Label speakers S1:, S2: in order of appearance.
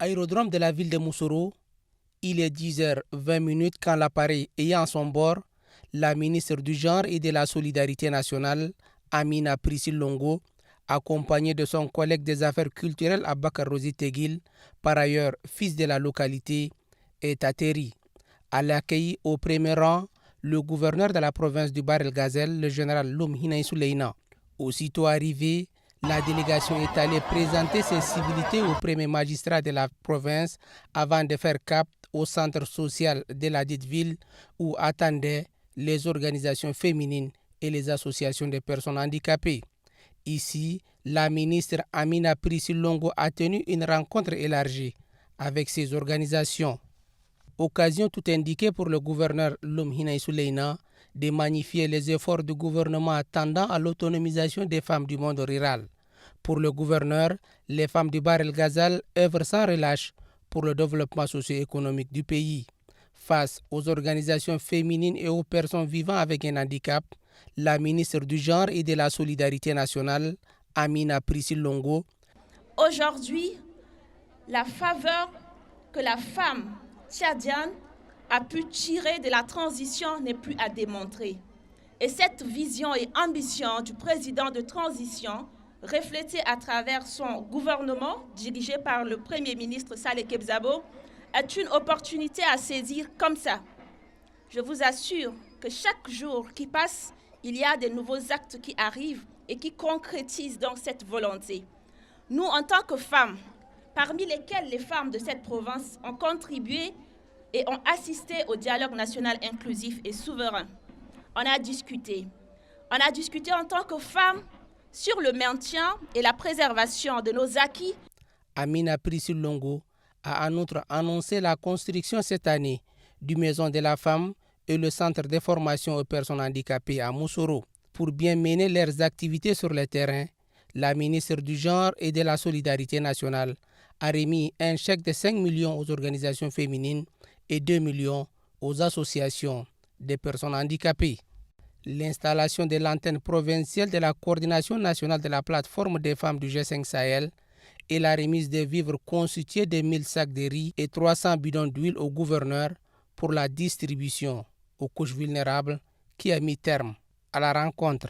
S1: Aérodrome de la ville de Moussoro, il est 10h20 quand l'appareil ayant à son bord la ministre du Genre et de la Solidarité nationale, Amina Priscille Longo, accompagnée de son collègue des affaires culturelles Abakar Rosi Teguil, par ailleurs fils de la localité, est atterri. À l'accueil au premier rang, le gouverneur de la province du Bahr el-Ghazal, le général Loum Hinaï Souleïna. Aussitôt arrivé, la délégation est allée présenter ses civilités au premier magistrat de la province avant de faire cap au centre social de la dite ville où attendaient les organisations féminines et les associations de personnes handicapées. Ici, la ministre Amina Priscille Longo a tenu une rencontre élargie avec ces organisations. Occasion tout indiquée pour le gouverneur Loum Hinaï Souleïna de magnifier les efforts du gouvernement tendant à l'autonomisation des femmes du monde rural. Pour le gouverneur, les femmes du Bahr el-Ghazal œuvrent sans relâche pour le développement socio-économique du pays. Face aux organisations féminines et aux personnes vivant avec un handicap, la ministre du Genre et de la Solidarité nationale, Amina Priscille Longo.
S2: Aujourd'hui, la faveur que la femme tchadienne a pu tirer de la transition n'est plus à démontrer. Et cette vision et ambition du président de transition, reflétée à travers son gouvernement, dirigé par le Premier ministre Saleh Kebzabo, est une opportunité à saisir comme ça. Je vous assure que chaque jour qui passe, il y a de nouveaux actes qui arrivent et qui concrétisent donc cette volonté. Nous, en tant que femmes, parmi lesquelles les femmes de cette province ont contribué et ont assisté au dialogue national inclusif et souverain. On a discuté en tant que femmes sur le maintien et la préservation de nos acquis.
S1: Amina Priscille Longo a en outre annoncé la construction cette année du Maison de la Femme et le Centre de formation aux personnes handicapées à Moussoro. Pour bien mener leurs activités sur le terrain, la ministre du Genre et de la Solidarité nationale a remis un chèque de 5 millions aux organisations féminines et 2 millions aux associations des personnes handicapées. L'installation de l'antenne provinciale de la coordination nationale de la plateforme des femmes du G5 Sahel et la remise des vivres constitués de 1000 sacs de riz et 300 bidons d'huile au gouverneur pour la distribution aux couches vulnérables qui a mis terme à la rencontre.